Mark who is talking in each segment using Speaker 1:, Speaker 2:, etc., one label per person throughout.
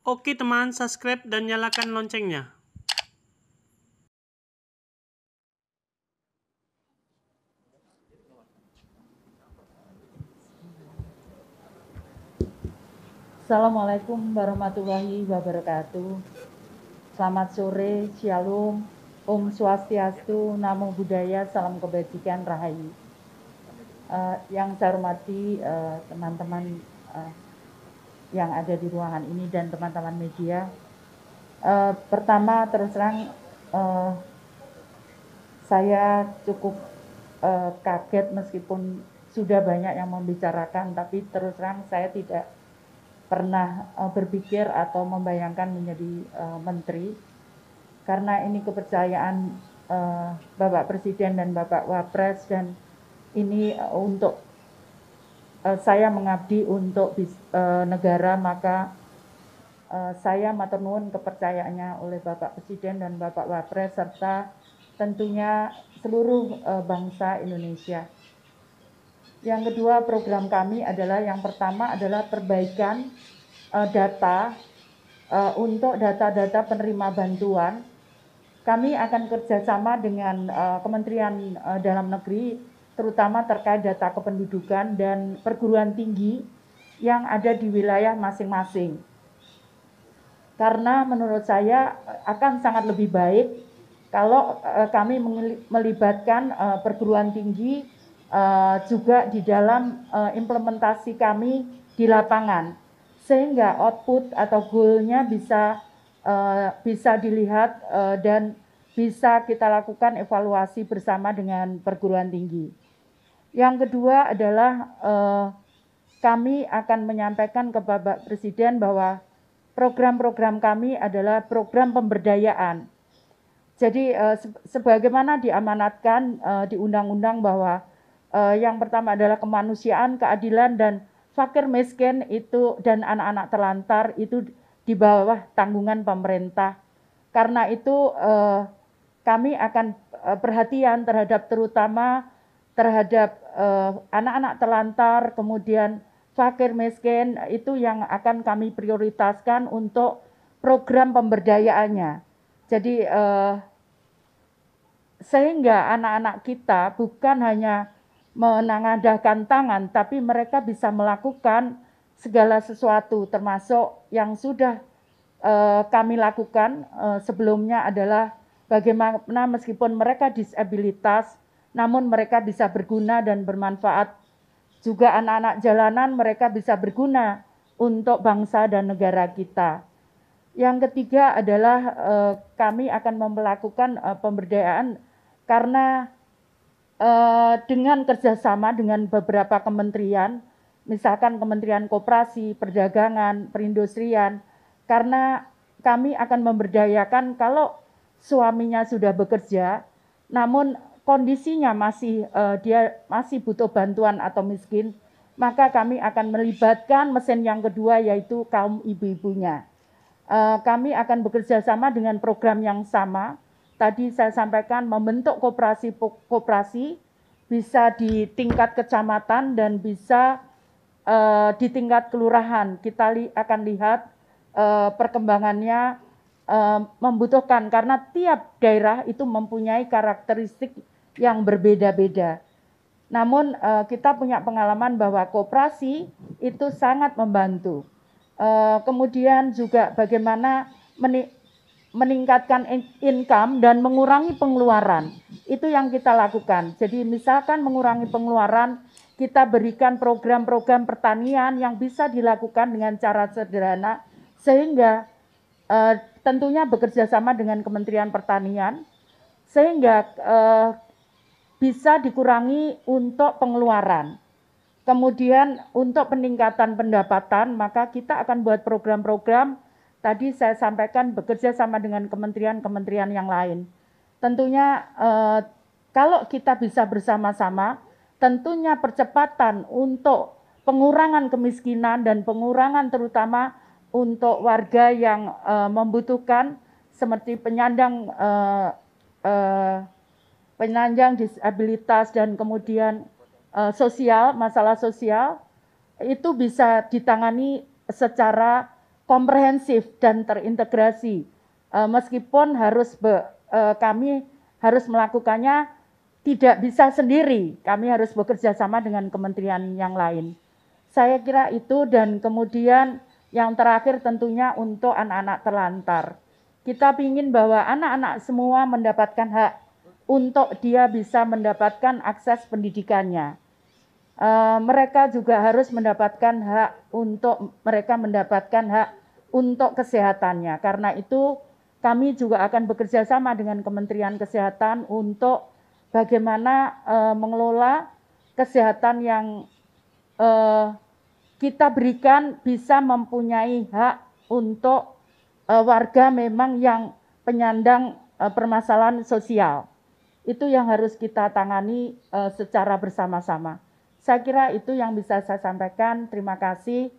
Speaker 1: Oke teman, subscribe dan nyalakan loncengnya.
Speaker 2: Assalamualaikum warahmatullahi wabarakatuh. Selamat sore, Shalom, Om Swastiastu, Namo Buddhaya, Salam Kebajikan, Rahayu. Yang saya hormati teman-teman yang ada di ruangan ini dan teman-teman media. Pertama, terus terang saya cukup kaget meskipun sudah banyak yang membicarakan, tapi terus terang saya tidak pernah berpikir atau membayangkan menjadi menteri, karena ini kepercayaan Bapak Presiden dan Bapak Wapres, dan ini untuk saya mengabdi untuk negara, maka saya matur nuwun kepercayaannya oleh Bapak Presiden dan Bapak Wapres serta tentunya seluruh bangsa Indonesia. Yang kedua, program kami adalah yang pertama adalah perbaikan data untuk data-data penerima bantuan. Kami akan kerjasama dengan Kementerian Dalam Negeri, terutama terkait data kependudukan dan perguruan tinggi yang ada di wilayah masing-masing. Karena menurut saya akan sangat lebih baik kalau kami melibatkan perguruan tinggi juga di dalam implementasi kami di lapangan, sehingga output atau goal-nya bisa dilihat dan bisa kita lakukan evaluasi bersama dengan perguruan tinggi. Yang kedua adalah kami akan menyampaikan ke Bapak Presiden bahwa program-program kami adalah program pemberdayaan. Jadi sebagaimana diamanatkan di undang-undang bahwa yang pertama adalah kemanusiaan, keadilan, dan fakir miskin itu dan anak-anak terlantar itu di bawah tanggungan pemerintah. Karena itu kami akan perhatian terutama terhadap anak-anak terlantar, kemudian fakir miskin, itu yang akan kami prioritaskan untuk program pemberdayaannya. Jadi sehingga anak-anak kita bukan hanya menengadahkan tangan, tapi mereka bisa melakukan segala sesuatu, termasuk yang sudah kami lakukan sebelumnya adalah bagaimana meskipun mereka disabilitas, namun mereka bisa berguna dan bermanfaat. Juga anak-anak jalanan mereka bisa berguna untuk bangsa dan negara kita. Yang ketiga adalah kami akan melakukan pemberdayaan karena dengan kerjasama dengan beberapa kementerian, misalkan Kementerian Koperasi, Perdagangan, Perindustrian, karena kami akan memberdayakan kalau suaminya sudah bekerja, namun kondisinya dia masih butuh bantuan atau miskin, maka kami akan melibatkan mesin yang kedua, yaitu kaum ibu-ibunya. Kami akan bekerja sama dengan program yang sama. Tadi saya sampaikan membentuk koperasi bisa di tingkat kecamatan dan bisa di tingkat kelurahan. Kita akan lihat perkembangannya membutuhkan, karena tiap daerah itu mempunyai karakteristik yang berbeda-beda. Namun kita punya pengalaman bahwa koperasi itu sangat membantu. Kemudian juga bagaimana meningkatkan income dan mengurangi pengeluaran. Itu yang kita lakukan. Jadi misalkan mengurangi pengeluaran, kita berikan program-program pertanian yang bisa dilakukan dengan cara sederhana, sehingga tentunya bekerja sama dengan Kementerian Pertanian, sehingga bisa dikurangi untuk pengeluaran. Kemudian untuk peningkatan pendapatan, maka kita akan buat program-program, tadi saya sampaikan bekerja sama dengan kementerian-kementerian yang lain. Tentunya kalau kita bisa bersama-sama, tentunya percepatan untuk pengurangan kemiskinan dan pengurangan terutama untuk warga yang membutuhkan, seperti penyandang disabilitas dan kemudian masalah sosial, itu bisa ditangani secara komprehensif dan terintegrasi. Meskipun kami harus melakukannya tidak bisa sendiri, kami harus bekerja sama dengan kementerian yang lain. Saya kira itu, dan kemudian yang terakhir tentunya untuk anak-anak terlantar. Kita ingin bahwa anak-anak semua mendapatkan hak untuk dia bisa mendapatkan akses pendidikannya. Mereka juga harus mendapatkan hak untuk kesehatannya. Karena itu kami juga akan bekerja sama dengan Kementerian Kesehatan untuk bagaimana mengelola kesehatan yang kita berikan bisa mempunyai hak untuk warga memang yang penyandang permasalahan sosial. Itu yang harus kita tangani secara bersama-sama. Saya kira itu yang bisa saya sampaikan. Terima kasih.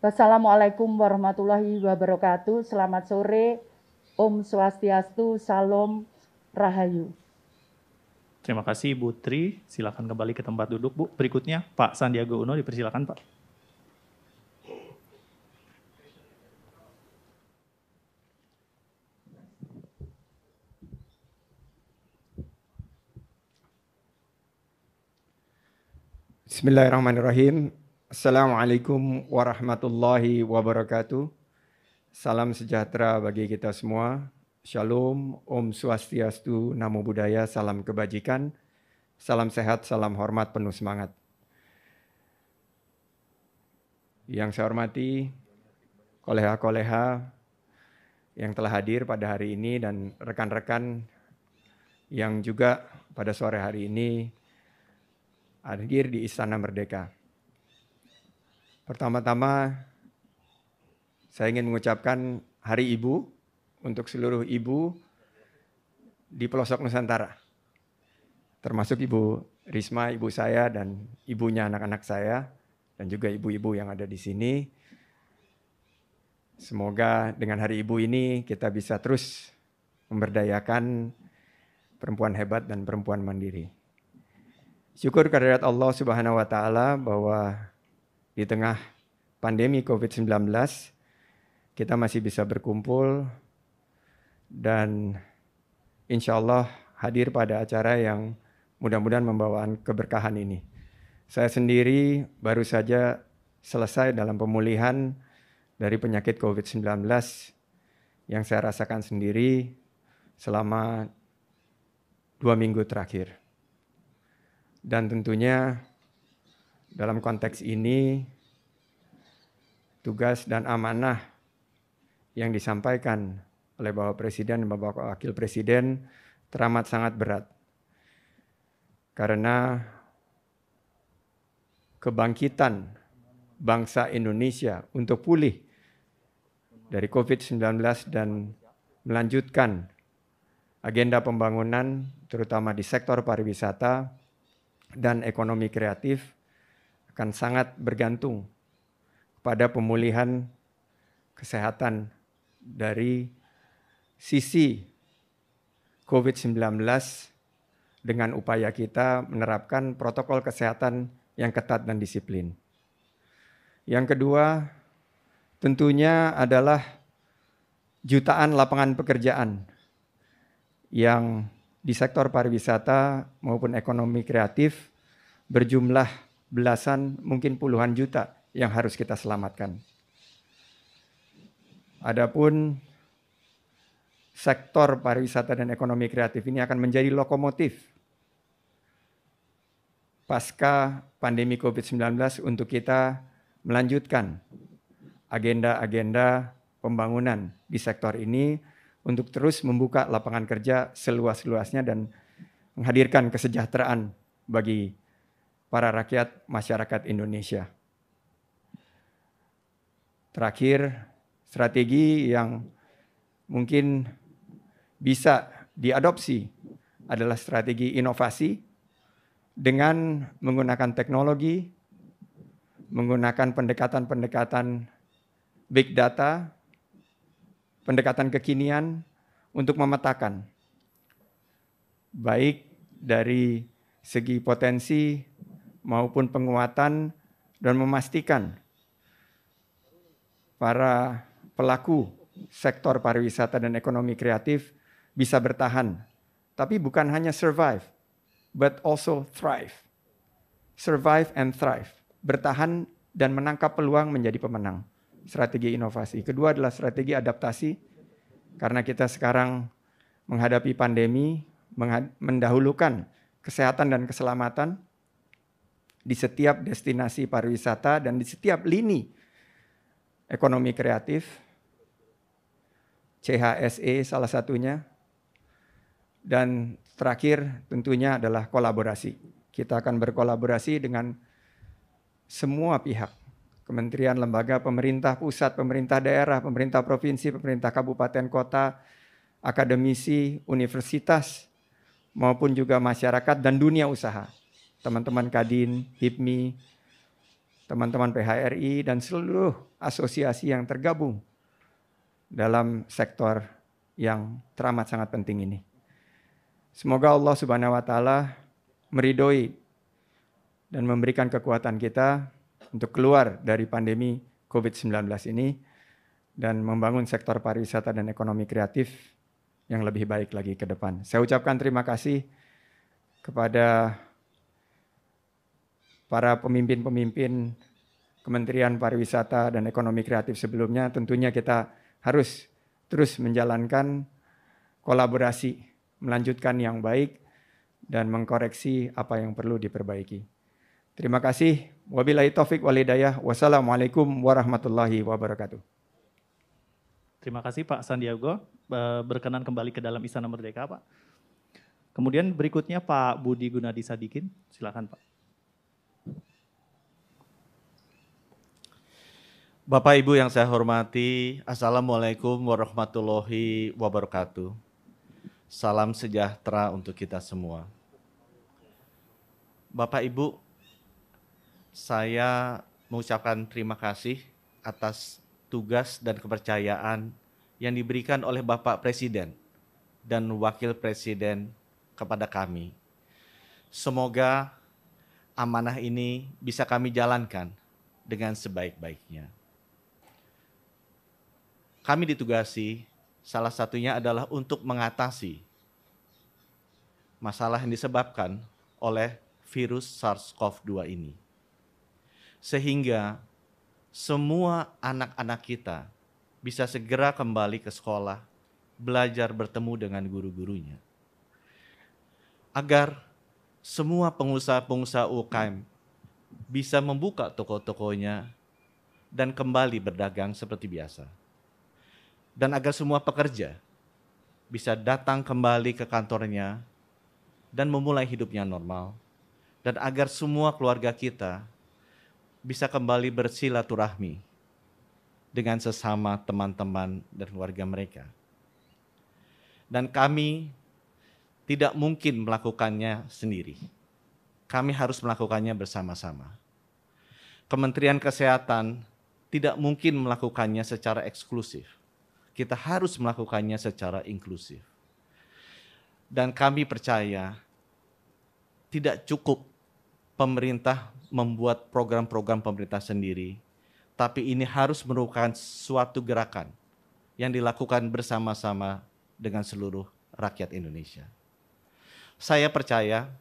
Speaker 2: Wassalamualaikum warahmatullahi wabarakatuh. Selamat sore. Om Swastiastu. Salam Rahayu.
Speaker 3: Terima kasih Bu Tri. Silakan kembali ke tempat duduk Bu. Berikutnya Pak Sandiaga Uno, dipersilakan Pak.
Speaker 4: Bismillahirrahmanirrahim. Assalamualaikum warahmatullahi wabarakatuh. Salam sejahtera bagi kita semua. Shalom, Om Swastiastu, Namo Buddhaya, salam kebajikan, salam sehat, salam hormat, penuh semangat. Yang saya hormati, koleha-koleha yang telah hadir pada hari ini dan rekan-rekan yang juga pada sore hari ini hadir di Istana Merdeka. Pertama-tama, saya ingin mengucapkan Hari Ibu untuk seluruh ibu di pelosok Nusantara. Termasuk Ibu Risma, ibu saya, dan ibunya anak-anak saya, dan juga ibu-ibu yang ada di sini. Semoga dengan Hari Ibu ini kita bisa terus memberdayakan perempuan hebat dan perempuan mandiri. Syukur kehadirat Allah Subhanahu wa Ta'ala bahwa di tengah pandemi COVID-19 kita masih bisa berkumpul dan insya Allah hadir pada acara yang mudah-mudahan membawa keberkahan ini. Saya sendiri baru saja selesai dalam pemulihan dari penyakit COVID-19 yang saya rasakan sendiri selama 2 minggu terakhir. Dan tentunya dalam konteks ini tugas dan amanah yang disampaikan oleh Bapak Presiden dan Bapak Wakil Presiden teramat sangat berat. Karena kebangkitan bangsa Indonesia untuk pulih dari COVID-19 dan melanjutkan agenda pembangunan terutama di sektor pariwisata dan ekonomi kreatif akan sangat bergantung pada pemulihan kesehatan dari sisi COVID-19 dengan upaya kita menerapkan protokol kesehatan yang ketat dan disiplin. Yang kedua, tentunya adalah jutaan lapangan pekerjaan yang di sektor pariwisata maupun ekonomi kreatif berjumlah belasan, mungkin puluhan juta yang harus kita selamatkan. Adapun sektor pariwisata dan ekonomi kreatif ini akan menjadi lokomotif pasca pandemi COVID-19 untuk kita melanjutkan agenda-agenda pembangunan di sektor ini untuk terus membuka lapangan kerja seluas-luasnya dan menghadirkan kesejahteraan bagi para rakyat masyarakat Indonesia. Terakhir, strategi yang mungkin bisa diadopsi adalah strategi inovasi dengan menggunakan teknologi, menggunakan pendekatan-pendekatan big data, pendekatan kekinian untuk memetakan baik dari segi potensi maupun penguatan dan memastikan para pelaku sektor pariwisata dan ekonomi kreatif bisa bertahan. Tapi bukan hanya survive, but also thrive. Survive and thrive. Bertahan dan menangkap peluang menjadi pemenang. Strategi inovasi. Kedua adalah strategi adaptasi. Karena kita sekarang menghadapi pandemi, mendahulukan kesehatan dan keselamatan di setiap destinasi pariwisata dan di setiap lini ekonomi kreatif. CHSE salah satunya. Dan terakhir tentunya adalah kolaborasi. Kita akan berkolaborasi dengan semua pihak. Kementerian, lembaga, pemerintah pusat, pemerintah daerah, pemerintah provinsi, pemerintah kabupaten kota, akademisi, universitas, maupun juga masyarakat dan dunia usaha. Teman-teman Kadin, HIPMI, teman-teman PHRI, dan seluruh asosiasi yang tergabung dalam sektor yang teramat sangat penting ini. Semoga Allah Subhanahu wa Ta'ala meridhoi dan memberikan kekuatan kita untuk keluar dari pandemi COVID-19 ini dan membangun sektor pariwisata dan ekonomi kreatif yang lebih baik lagi ke depan. Saya ucapkan terima kasih kepada para pemimpin-pemimpin Kementerian Pariwisata dan Ekonomi Kreatif sebelumnya. Tentunya kita harus terus menjalankan kolaborasi, melanjutkan yang baik, dan mengkoreksi apa yang perlu diperbaiki. Terima kasih. Wabillahi taufik wal hidayah. Wassalamualaikum warahmatullahi wabarakatuh.
Speaker 3: Terima kasih Pak Sandiago. Berkenan kembali ke dalam Istana Merdeka, Pak. Kemudian berikutnya Pak Budi Gunadi Sadikin. Silakan, Pak.
Speaker 5: Bapak Ibu yang saya hormati, Assalamualaikum warahmatullahi wabarakatuh. Salam sejahtera untuk kita semua. Bapak Ibu, saya mengucapkan terima kasih atas tugas dan kepercayaan yang diberikan oleh Bapak Presiden dan Wakil Presiden kepada kami. Semoga amanah ini bisa kami jalankan dengan sebaik-baiknya. Kami ditugasi, salah satunya adalah untuk mengatasi masalah yang disebabkan oleh virus SARS-CoV-2 ini. Sehingga semua anak-anak kita bisa segera kembali ke sekolah, belajar bertemu dengan guru-gurunya. Agar semua pengusaha-pengusaha UKM bisa membuka toko-tokonya dan kembali berdagang seperti biasa. Dan agar semua pekerja bisa datang kembali ke kantornya dan memulai hidupnya normal. Dan agar semua keluarga kita bisa kembali bersilaturahmi dengan sesama teman-teman dan keluarga mereka. Dan kami tidak mungkin melakukannya sendiri. Kami harus melakukannya bersama-sama. Kementerian Kesehatan tidak mungkin melakukannya secara eksklusif. Kita harus melakukannya secara inklusif. Dan kami percaya tidak cukup pemerintah membuat program-program pemerintah sendiri, tapi ini harus merupakan suatu gerakan yang dilakukan bersama-sama dengan seluruh rakyat Indonesia. Saya percaya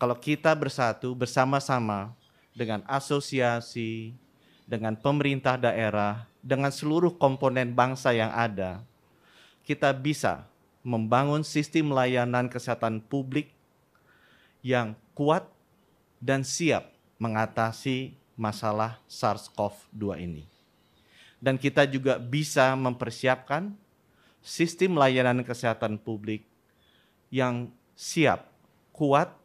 Speaker 5: kalau kita bersatu bersama-sama dengan asosiasi, dengan pemerintah daerah, dengan seluruh komponen bangsa yang ada, kita bisa membangun sistem layanan kesehatan publik yang kuat dan siap mengatasi masalah SARS-CoV-2 ini. Dan kita juga bisa mempersiapkan sistem layanan kesehatan publik yang siap, kuat,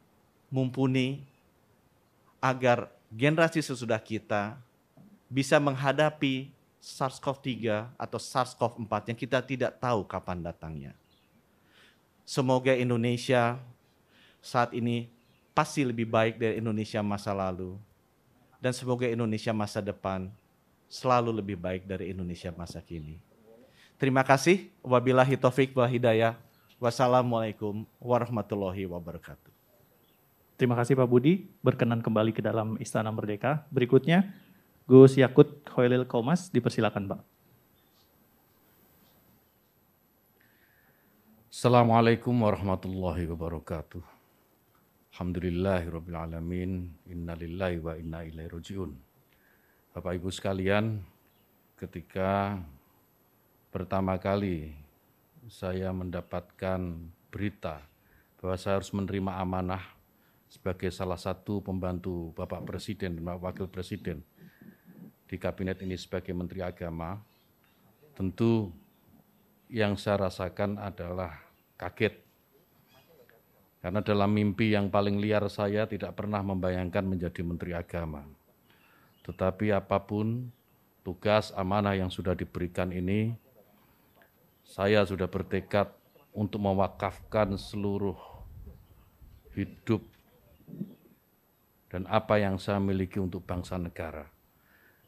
Speaker 5: mumpuni, agar generasi sesudah kita bisa menghadapi SARS-CoV-3 atau SARS-CoV-4 yang kita tidak tahu kapan datangnya. Semoga Indonesia saat ini pasti lebih baik dari Indonesia masa lalu. Dan semoga Indonesia masa depan selalu lebih baik dari Indonesia masa kini. Terima kasih. Wabillahi taufik wal hidayah. Wassalamualaikum warahmatullahi wabarakatuh.
Speaker 3: Terima kasih Pak Budi. Berkenan kembali ke dalam Istana Merdeka. Berikutnya Gus Yakut Khairil Qomas, dipersilakan Pak.
Speaker 6: Assalamualaikum warahmatullahi wabarakatuh. Alhamdulillahirabbil alamin. Innalillahi wa inna ilaihi rajiun. Bapak Ibu sekalian, ketika pertama kali saya mendapatkan berita bahwa saya harus menerima amanah sebagai salah satu pembantu Bapak Presiden dan Bapak Wakil Presiden di kabinet ini sebagai Menteri Agama, tentu yang saya rasakan adalah kaget. Karena dalam mimpi yang paling liar saya tidak pernah membayangkan menjadi Menteri Agama. Tetapi apapun tugas amanah yang sudah diberikan ini, saya sudah bertekad untuk mewakafkan seluruh hidup dan apa yang saya miliki untuk bangsa negara.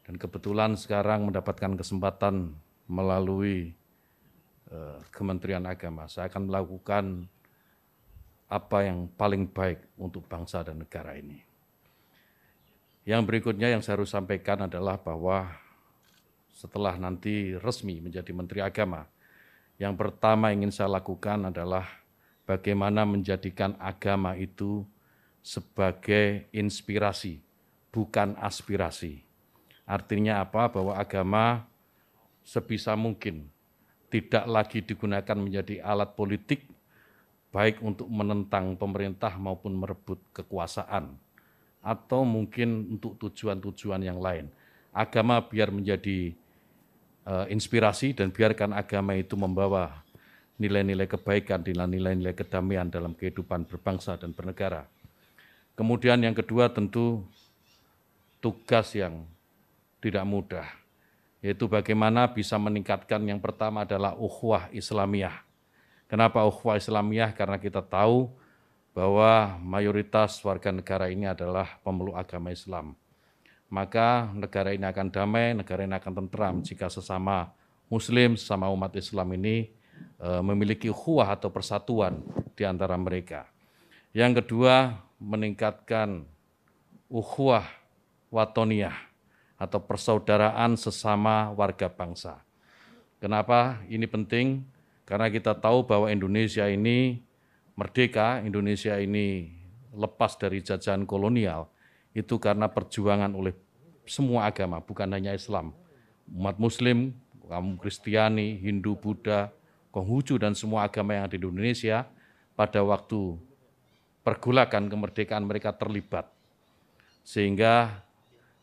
Speaker 6: Dan kebetulan sekarang mendapatkan kesempatan melalui Kementerian Agama. Saya akan melakukan apa yang paling baik untuk bangsa dan negara ini. Yang berikutnya yang saya harus sampaikan adalah bahwa setelah nanti resmi menjadi Menteri Agama, yang pertama ingin saya lakukan adalah bagaimana menjadikan agama itu sebagai inspirasi, bukan aspirasi. Artinya apa? Bahwa agama sebisa mungkin tidak lagi digunakan menjadi alat politik, baik untuk menentang pemerintah maupun merebut kekuasaan, atau mungkin untuk tujuan-tujuan yang lain. Agama biar menjadi inspirasi dan biarkan agama itu membawa nilai-nilai kebaikan, nilai-nilai kedamaian dalam kehidupan berbangsa dan bernegara. Kemudian yang kedua tentu tugas yang tidak mudah, yaitu bagaimana bisa meningkatkan yang pertama adalah ukhuwah Islamiyah. Kenapa ukhuwah Islamiyah? Karena kita tahu bahwa mayoritas warga negara ini adalah pemeluk agama Islam. Maka negara ini akan damai, negara ini akan tentram jika sesama Muslim, sesama umat Islam ini memiliki ukhuwah atau persatuan di antara mereka. Yang kedua, meningkatkan ukhuwah watoniyah atau persaudaraan sesama warga bangsa. Kenapa ini penting? Karena kita tahu bahwa Indonesia ini merdeka, Indonesia ini lepas dari jajahan kolonial, itu karena perjuangan oleh semua agama, bukan hanya Islam. Umat Muslim, kaum Kristiani, Hindu, Buddha, Konghucu, dan semua agama yang ada di Indonesia, pada waktu pergolakan kemerdekaan mereka terlibat. Sehingga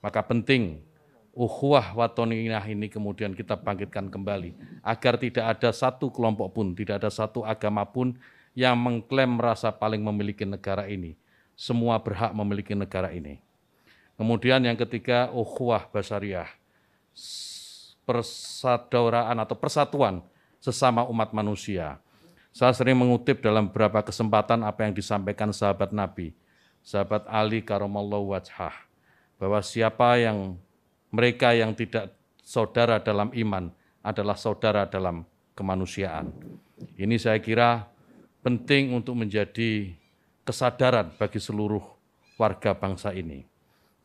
Speaker 6: maka penting ukhuwah watoniyah ini kemudian kita bangkitkan kembali, agar tidak ada satu kelompok pun, tidak ada satu agama pun yang mengklaim merasa paling memiliki negara ini. Semua berhak memiliki negara ini. Kemudian yang ketiga, ukhuwah basyariah, persaudaraan atau persatuan sesama umat manusia. Saya sering mengutip dalam beberapa kesempatan apa yang disampaikan sahabat Nabi, sahabat Ali karamallahu wajhah, bahwa mereka yang tidak saudara dalam iman adalah saudara dalam kemanusiaan. Ini saya kira penting untuk menjadi kesadaran bagi seluruh warga bangsa ini.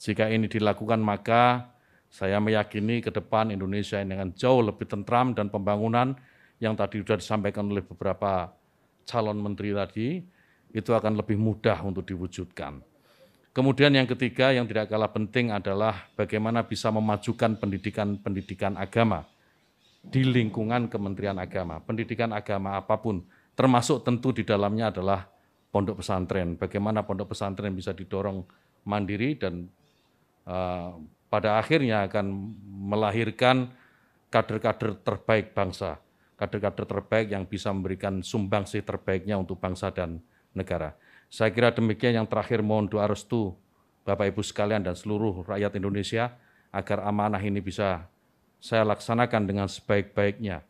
Speaker 6: Jika ini dilakukan, maka saya meyakini ke depan Indonesia ini akan jauh lebih tentram, dan pembangunan yang tadi sudah disampaikan oleh beberapa calon menteri tadi, itu akan lebih mudah untuk diwujudkan. Kemudian yang ketiga yang tidak kalah penting adalah bagaimana bisa memajukan pendidikan agama di lingkungan Kementerian Agama. Pendidikan agama apapun, termasuk tentu di dalamnya adalah pondok pesantren. Bagaimana pondok pesantren bisa didorong mandiri dan pada akhirnya akan melahirkan kader-kader terbaik bangsa, kader-kader terbaik yang bisa memberikan sumbangsih terbaiknya untuk bangsa dan negara. Saya kira demikian. Yang terakhir, mohon doa restu Bapak Ibu sekalian dan seluruh rakyat Indonesia agar amanah ini bisa saya laksanakan dengan sebaik-baiknya,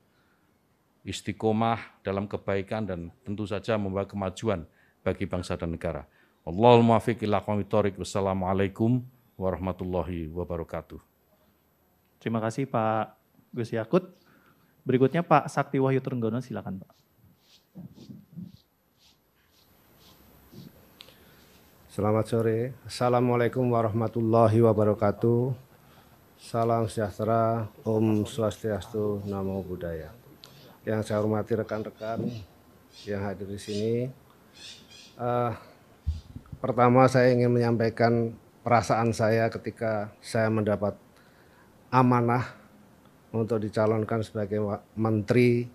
Speaker 6: istiqomah dalam kebaikan dan tentu saja membawa kemajuan bagi bangsa dan negara. Allahul muwaffiq ila aqwamit thoriq. Wassalamualaikum warahmatullahi wabarakatuh.
Speaker 3: Terima kasih Pak Gus Yakut. Berikutnya Pak Sakti Wahyu Trenggono, silakan Pak.
Speaker 7: Selamat sore. Assalamualaikum warahmatullahi wabarakatuh. Salam sejahtera, Om Swastiastu, Namo Buddhaya. Yang saya hormati rekan-rekan yang hadir di sini. Pertama saya ingin menyampaikan perasaan saya ketika saya mendapat amanah untuk dicalonkan sebagai Menteri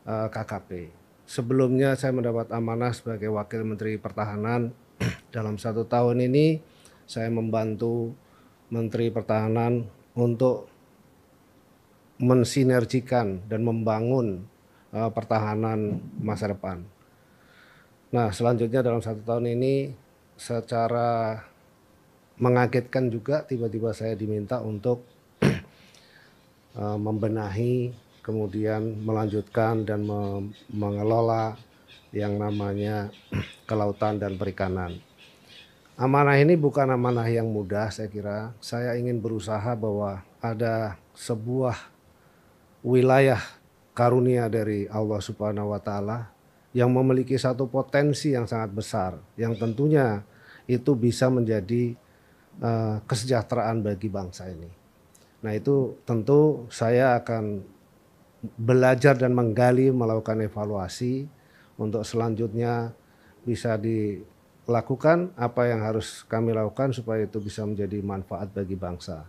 Speaker 7: KKP. Sebelumnya saya mendapat amanah sebagai Wakil Menteri Pertahanan. Dalam 1 tahun ini saya membantu Menteri Pertahanan untuk mensinergikan dan membangun pertahanan masa depan. Nah, selanjutnya dalam 1 tahun ini secara mengagetkan juga tiba-tiba saya diminta untuk membenahi, kemudian melanjutkan dan mengelola yang namanya kelautan dan perikanan. Amanah ini bukan amanah yang mudah, saya kira. Saya ingin berusaha bahwa ada sebuah wilayah karunia dari Allah Subhanahu wa Ta'ala yang memiliki satu potensi yang sangat besar, yang tentunya itu bisa menjadi kesejahteraan bagi bangsa ini. Nah, itu tentu saya akan belajar dan menggali, melakukan evaluasi untuk selanjutnya bisa dilakukan apa yang harus kami lakukan supaya itu bisa menjadi manfaat bagi bangsa.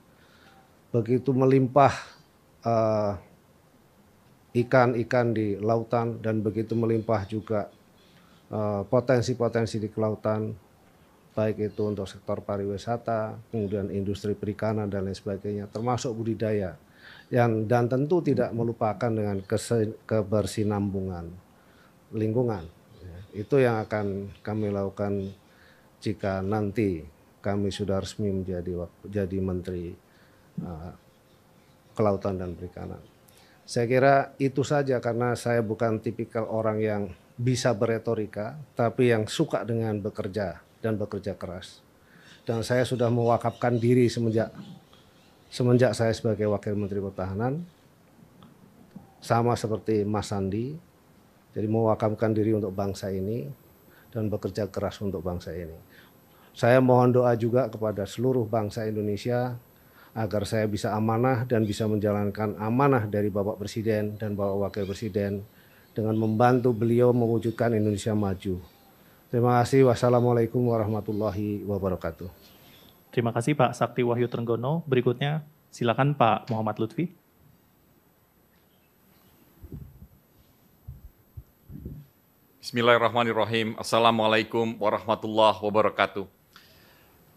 Speaker 7: Begitu melimpah ikan-ikan di lautan dan begitu melimpah juga potensi-potensi di kelautan, baik itu untuk sektor pariwisata, kemudian industri perikanan dan lain sebagainya, termasuk budidaya, dan tentu tidak melupakan dengan kebersinambungan lingkungan. Itu yang akan kami lakukan jika nanti kami sudah resmi menjadi Menteri Kelautan dan Perikanan. Saya kira itu saja, karena saya bukan tipikal orang yang bisa beretorika, tapi yang suka dengan bekerja dan bekerja keras. Dan saya sudah mewakafkan diri semenjak saya sebagai Wakil Menteri Pertahanan, sama seperti Mas Sandi, jadi mewakafkan diri untuk bangsa ini dan bekerja keras untuk bangsa ini. Saya mohon doa juga kepada seluruh bangsa Indonesia agar saya bisa amanah dan bisa menjalankan amanah dari Bapak Presiden dan Bapak Wakil Presiden dengan membantu beliau mewujudkan Indonesia maju. Terima kasih. Wassalamualaikum warahmatullahi wabarakatuh.
Speaker 3: Terima kasih Pak Sakti Wahyu Trenggono. Berikutnya silakan Pak Muhammad Lutfi.
Speaker 8: Bismillahirrahmanirrahim. Assalamualaikum warahmatullahi wabarakatuh.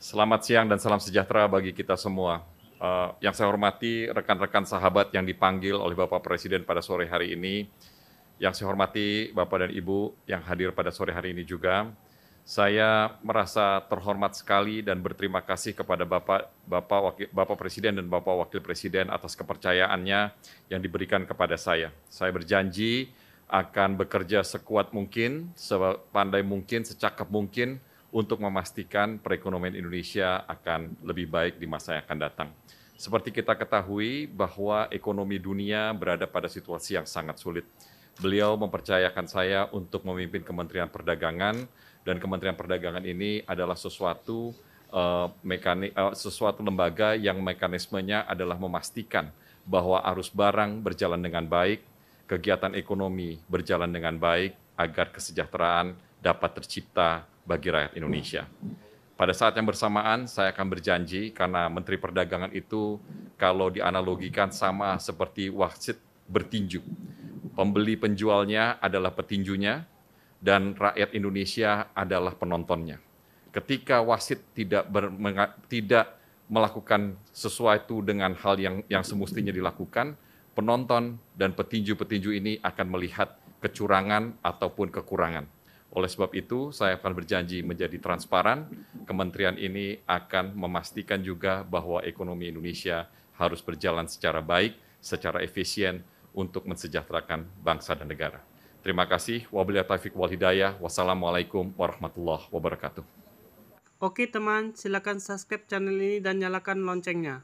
Speaker 8: Selamat siang dan salam sejahtera bagi kita semua. Yang saya hormati rekan-rekan sahabat yang dipanggil oleh Bapak Presiden pada sore hari ini. Yang saya hormati Bapak dan Ibu yang hadir pada sore hari ini juga. Saya merasa terhormat sekali dan berterima kasih kepada Bapak Presiden dan Bapak Wakil Presiden atas kepercayaannya yang diberikan kepada saya. Saya berjanji akan bekerja sekuat mungkin, sepandai mungkin, secakap mungkin untuk memastikan perekonomian Indonesia akan lebih baik di masa yang akan datang. Seperti kita ketahui bahwa ekonomi dunia berada pada situasi yang sangat sulit. Beliau mempercayakan saya untuk memimpin Kementerian Perdagangan, dan Kementerian Perdagangan ini adalah sesuatu lembaga yang mekanismenya adalah memastikan bahwa arus barang berjalan dengan baik, kegiatan ekonomi berjalan dengan baik, agar kesejahteraan dapat tercipta bagi rakyat Indonesia. Pada saat yang bersamaan, saya akan berjanji, karena Menteri Perdagangan itu kalau dianalogikan sama seperti wasit bertinju. Pembeli penjualnya adalah petinjunya, dan rakyat Indonesia adalah penontonnya. Ketika wasit tidak melakukan sesuatu dengan hal yang semestinya dilakukan, penonton dan petinju-petinju ini akan melihat kecurangan ataupun kekurangan. Oleh sebab itu, saya akan berjanji menjadi transparan. Kementerian ini akan memastikan juga bahwa ekonomi Indonesia harus berjalan secara baik, secara efisien untuk mensejahterakan bangsa dan negara. Terima kasih. Wabillahi taufiq wal hidayah. Wassalamualaikum warahmatullahi wabarakatuh.
Speaker 1: Oke teman, silakan subscribe channel ini dan nyalakan loncengnya.